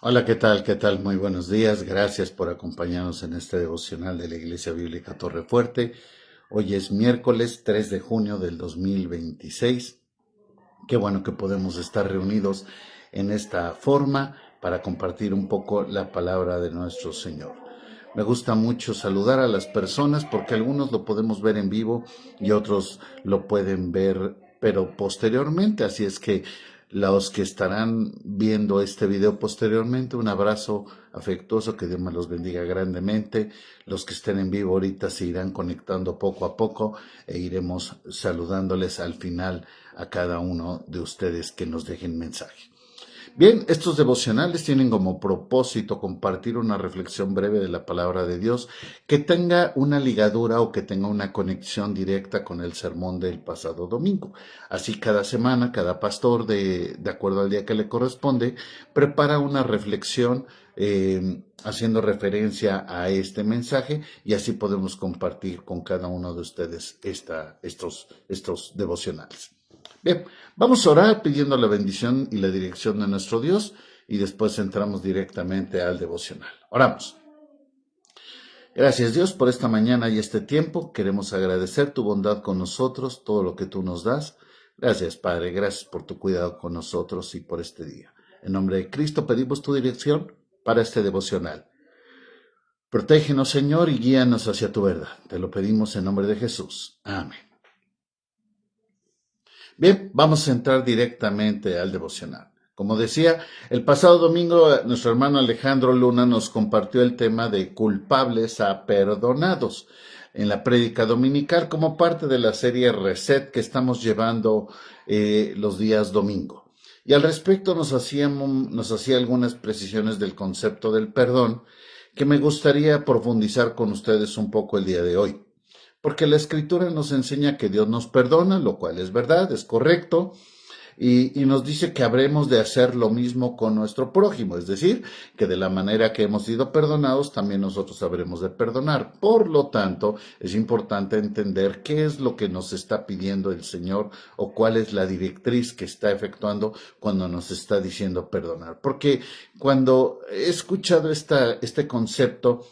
Hola, ¿qué tal? ¿Qué tal? Muy buenos días. Gracias por acompañarnos en este devocional de la Iglesia Bíblica Torre Fuerte. Hoy es miércoles 3 de junio del 2026. Qué bueno que podemos estar reunidos en esta forma para compartir un poco la palabra de nuestro Señor. Me gusta mucho saludar a las personas porque algunos lo podemos ver en vivo y otros lo pueden ver pero posteriormente, así es que los que estarán viendo este video posteriormente, un abrazo afectuoso, que Dios me los bendiga grandemente. Los que estén en vivo ahorita se irán conectando poco a poco e iremos saludándoles al final a cada uno de ustedes que nos dejen mensaje. Bien, estos devocionales tienen como propósito compartir una reflexión breve de la palabra de Dios que tenga una ligadura o que tenga una conexión directa con el sermón del pasado domingo. Así cada semana, cada pastor, de acuerdo al día que le corresponde, prepara una reflexión haciendo referencia a este mensaje y así podemos compartir con cada uno de ustedes estos devocionales. Bien, vamos a orar pidiendo la bendición y la dirección de nuestro Dios y después entramos directamente al devocional. Oramos. Gracias Dios por esta mañana y este tiempo. Queremos agradecer tu bondad con nosotros, todo lo que tú nos das. Gracias Padre, gracias por tu cuidado con nosotros y por este día. En nombre de Cristo pedimos tu dirección para este devocional. Protégenos Señor y guíanos hacia tu verdad. Te lo pedimos en nombre de Jesús. Amén. Bien, vamos a entrar directamente al devocional. Como decía, el pasado domingo nuestro hermano Alejandro Luna nos compartió el tema de culpables a perdonados en la prédica dominical como parte de la serie Reset que estamos llevando los días domingo. Y al respecto nos hacía algunas precisiones del concepto del perdón que me gustaría profundizar con ustedes un poco el día de hoy. Porque la Escritura nos enseña que Dios nos perdona, lo cual es verdad, es correcto, y nos dice que habremos de hacer lo mismo con nuestro prójimo, es decir, que de la manera que hemos sido perdonados, también nosotros habremos de perdonar. Por lo tanto, es importante entender qué es lo que nos está pidiendo el Señor o cuál es la directriz que está efectuando cuando nos está diciendo perdonar. Porque cuando he escuchado este concepto,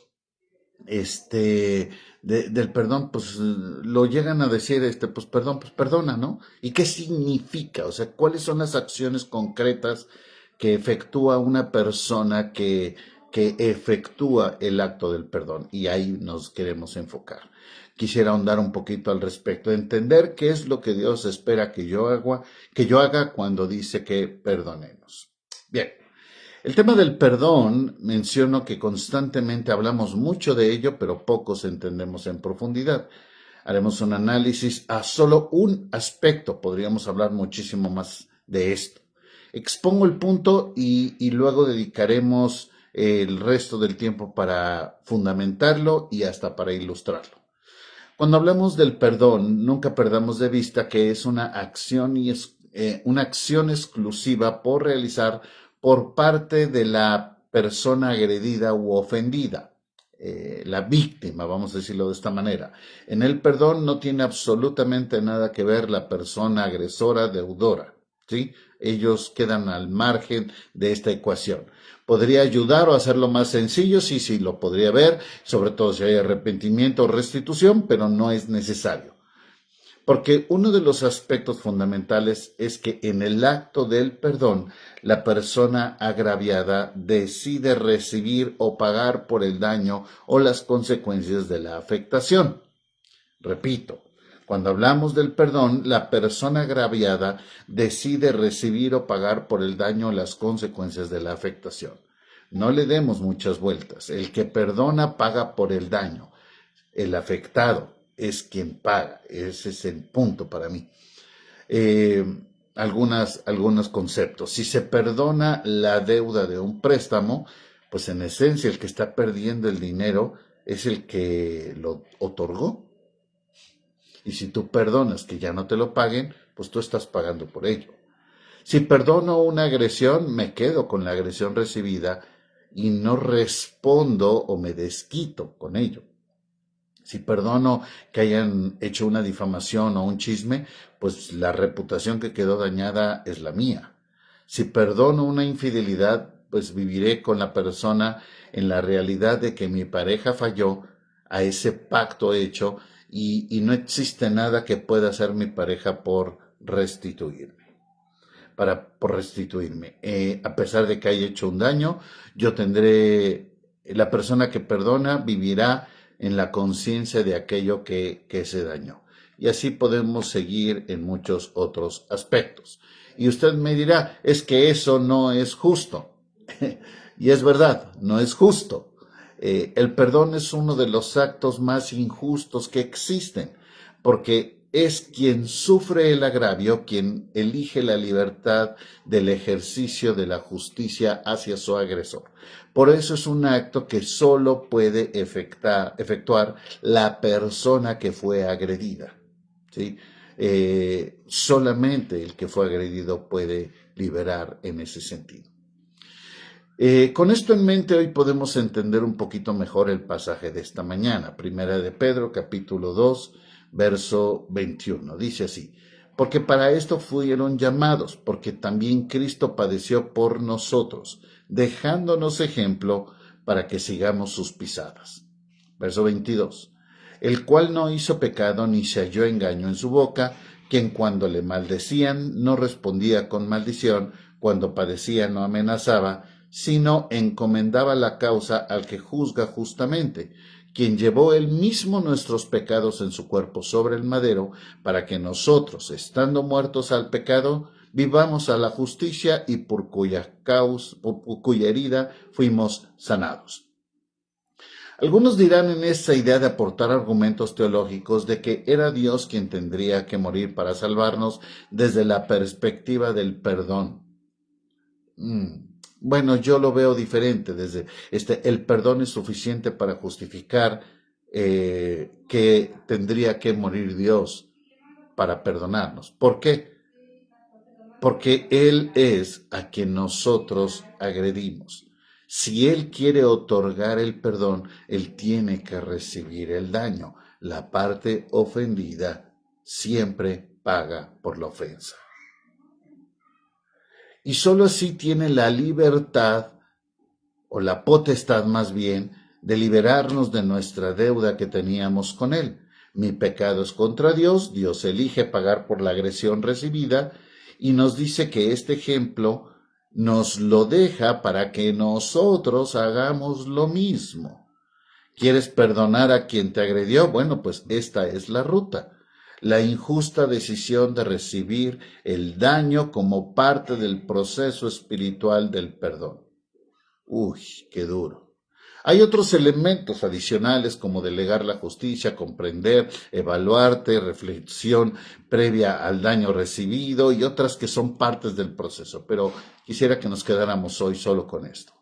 del perdón, pues lo llegan a decir, pues perdón, pues perdona, ¿no? ¿Y qué significa? O sea, ¿cuáles son las acciones concretas que efectúa una persona que efectúa el acto del perdón? Y ahí nos queremos enfocar. Quisiera ahondar un poquito al respecto, entender qué es lo que Dios espera que yo haga cuando dice que perdonemos. Bien. El tema del perdón, menciono que constantemente hablamos mucho de ello, pero pocos entendemos en profundidad. Haremos un análisis a solo un aspecto, podríamos hablar muchísimo más de esto. Expongo el punto y luego dedicaremos el resto del tiempo para fundamentarlo y hasta para ilustrarlo. Cuando hablamos del perdón, nunca perdamos de vista que es una acción exclusiva por realizar por parte de la persona agredida u ofendida, la víctima, vamos a decirlo de esta manera. En el perdón no tiene absolutamente nada que ver la persona agresora, deudora, ¿sí? Ellos quedan al margen de esta ecuación. ¿Podría ayudar o hacerlo más sencillo? Sí, sí, lo podría ver, sobre todo si hay arrepentimiento o restitución, pero no es necesario. Porque uno de los aspectos fundamentales es que en el acto del perdón, la persona agraviada decide recibir o pagar por el daño o las consecuencias de la afectación. Repito, cuando hablamos del perdón, la persona agraviada decide recibir o pagar por el daño o las consecuencias de la afectación. No le demos muchas vueltas. El que perdona paga por el daño. El afectado es quien paga. Ese es el punto para mí. Eh, algunos conceptos. Si se perdona la deuda de un préstamo, pues en esencia el que está perdiendo el dinero es el que lo otorgó. Y si tú perdonas que ya no te lo paguen, pues tú estás pagando por ello. Si perdono una agresión, me quedo con la agresión recibida y no respondo o me desquito con ello. Si perdono que hayan hecho una difamación o un chisme, pues la reputación que quedó dañada es la mía. Si perdono una infidelidad, pues viviré con la persona en la realidad de que mi pareja falló a ese pacto hecho y no existe nada que pueda hacer mi pareja por restituirme. Por restituirme. A pesar de que haya hecho un daño, la persona que perdona vivirá en la conciencia de aquello que se dañó. Y así podemos seguir en muchos otros aspectos. Y usted me dirá, es que eso no es justo. Y es verdad, no es justo. El perdón es uno de los actos más injustos que existen, porque es quien sufre el agravio, quien elige la libertad del ejercicio de la justicia hacia su agresor. Por eso es un acto que solo puede efectuar la persona que fue agredida, ¿sí? Solamente el que fue agredido puede liberar en ese sentido. Con esto en mente, hoy podemos entender un poquito mejor el pasaje de esta mañana. Primera de Pedro, capítulo 2, verso 21. Dice así: porque para esto fueron llamados, porque también Cristo padeció por nosotros, dejándonos ejemplo para que sigamos sus pisadas. Verso 22. El cual no hizo pecado ni se halló engaño en su boca, quien cuando le maldecían no respondía con maldición, cuando padecía no amenazaba, sino encomendaba la causa al que juzga justamente, quien llevó él mismo nuestros pecados en su cuerpo sobre el madero, para que nosotros, estando muertos al pecado, vivamos a la justicia, y por cuya herida fuimos sanados. Algunos dirán en esta idea de aportar argumentos teológicos de que era Dios quien tendría que morir para salvarnos desde la perspectiva del perdón. Bueno, yo lo veo diferente. El perdón es suficiente para justificar que tendría que morir Dios para perdonarnos. ¿Por qué? Porque Él es a quien nosotros agredimos. Si Él quiere otorgar el perdón, Él tiene que recibir el daño. La parte ofendida siempre paga por la ofensa. Y sólo así tiene la libertad, o la potestad más bien, de liberarnos de nuestra deuda que teníamos con Él. Mi pecado es contra Dios, Dios elige pagar por la agresión recibida, y nos dice que este ejemplo nos lo deja para que nosotros hagamos lo mismo. ¿Quieres perdonar a quien te agredió? Bueno, pues esta es la ruta. La injusta decisión de recibir el daño como parte del proceso espiritual del perdón. Uy, qué duro. Hay otros elementos adicionales como delegar la justicia, comprender, evaluarte, reflexión previa al daño recibido y otras que son partes del proceso, pero quisiera que nos quedáramos hoy solo con esto.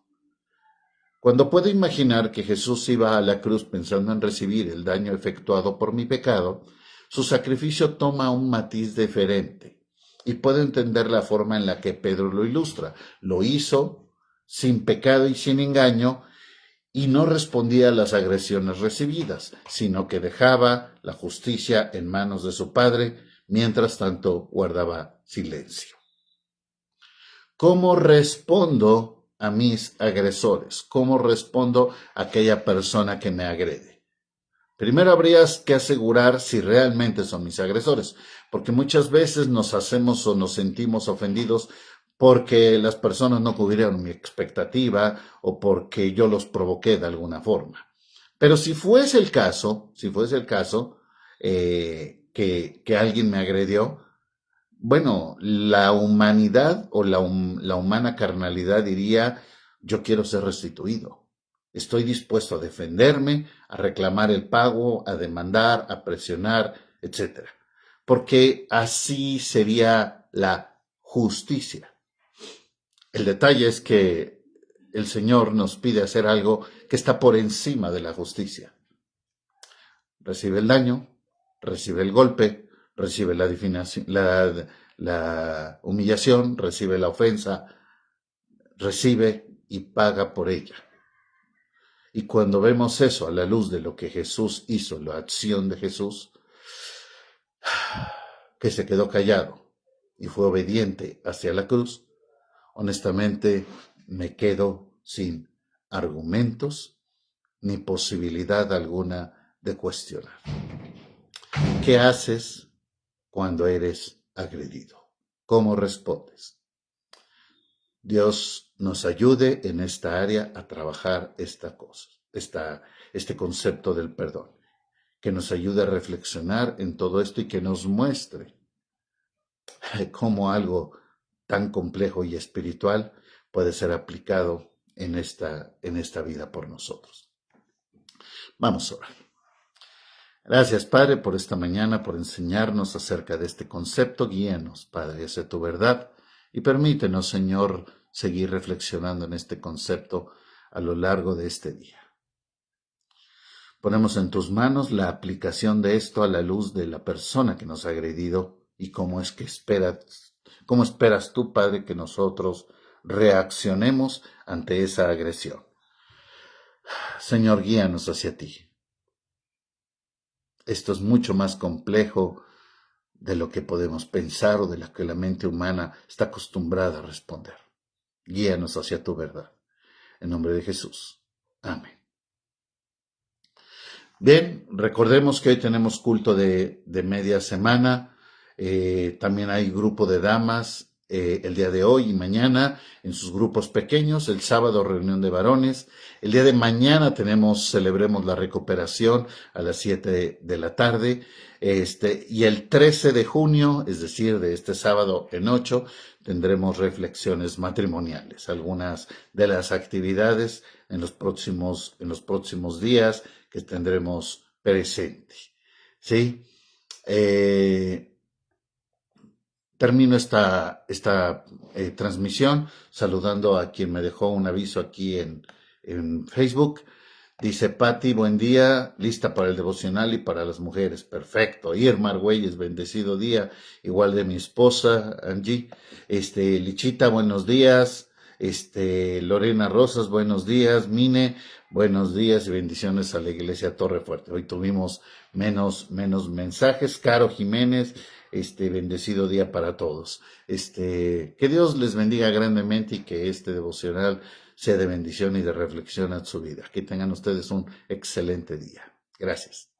Cuando puedo imaginar que Jesús iba a la cruz pensando en recibir el daño efectuado por mi pecado, su sacrificio toma un matiz diferente y puedo entender la forma en la que Pedro lo ilustra. Lo hizo sin pecado y sin engaño, y no respondía a las agresiones recibidas, sino que dejaba la justicia en manos de su Padre, mientras tanto guardaba silencio. ¿Cómo respondo a mis agresores? ¿Cómo respondo a aquella persona que me agrede? Primero habrías que asegurar si realmente son mis agresores, porque muchas veces nos hacemos o nos sentimos ofendidos porque las personas no cubrieron mi expectativa o porque yo los provoqué de alguna forma. Pero si fuese el caso, que alguien me agredió, bueno, la humanidad o la humana carnalidad diría: yo quiero ser restituido. Estoy dispuesto a defenderme, a reclamar el pago, a demandar, a presionar, etc. Porque así sería la justicia. El detalle es que el Señor nos pide hacer algo que está por encima de la justicia. Recibe el daño, recibe el golpe, recibe la humillación, recibe la ofensa, recibe y paga por ella. Y cuando vemos eso a la luz de lo que Jesús hizo, la acción de Jesús, que se quedó callado y fue obediente hacia la cruz, honestamente me quedo sin argumentos ni posibilidad alguna de cuestionar. ¿Qué haces cuando eres agredido? ¿Cómo respondes? Dios nos ayude en esta área a trabajar este concepto del perdón, que nos ayude a reflexionar en todo esto y que nos muestre cómo algo tan complejo y espiritual puede ser aplicado en esta vida por nosotros. Vamos a orar. Gracias, Padre, por esta mañana, por enseñarnos acerca de este concepto. Guíanos, Padre, hacia tu verdad y permítenos, Señor, seguir reflexionando en este concepto a lo largo de este día. Ponemos en tus manos la aplicación de esto a la luz de la persona que nos ha agredido y cómo esperas tú, Padre, que nosotros reaccionemos ante esa agresión. Señor, guíanos hacia ti. Esto es mucho más complejo de lo que podemos pensar o de lo que la mente humana está acostumbrada a responder. Guíanos hacia tu verdad. En nombre de Jesús. Amén. Bien, recordemos que hoy tenemos culto de media semana. También hay grupo de damas el día de hoy y mañana en sus grupos pequeños. El sábado reunión de varones. El día de mañana celebremos la recuperación a las 7 de la tarde. Y el 13 de junio, es decir, de este sábado en 8, tendremos reflexiones matrimoniales. Algunas de las actividades en los próximos días que tendremos presente. ¿Sí? Termino esta transmisión saludando a quien me dejó un aviso aquí en Facebook. Dice Patti, buen día, lista para el devocional y para las mujeres. Perfecto. Irma Argüelles, bendecido día. Igual de mi esposa, Angie. Lichita, buenos días. Lorena Rosas, buenos días. Mine, buenos días y bendiciones a la Iglesia Torre Fuerte. Hoy tuvimos menos mensajes. Caro Jiménez, bendecido día para todos. Que Dios les bendiga grandemente y que este devocional sea de bendición y de reflexión a su vida. Que tengan ustedes un excelente día. Gracias.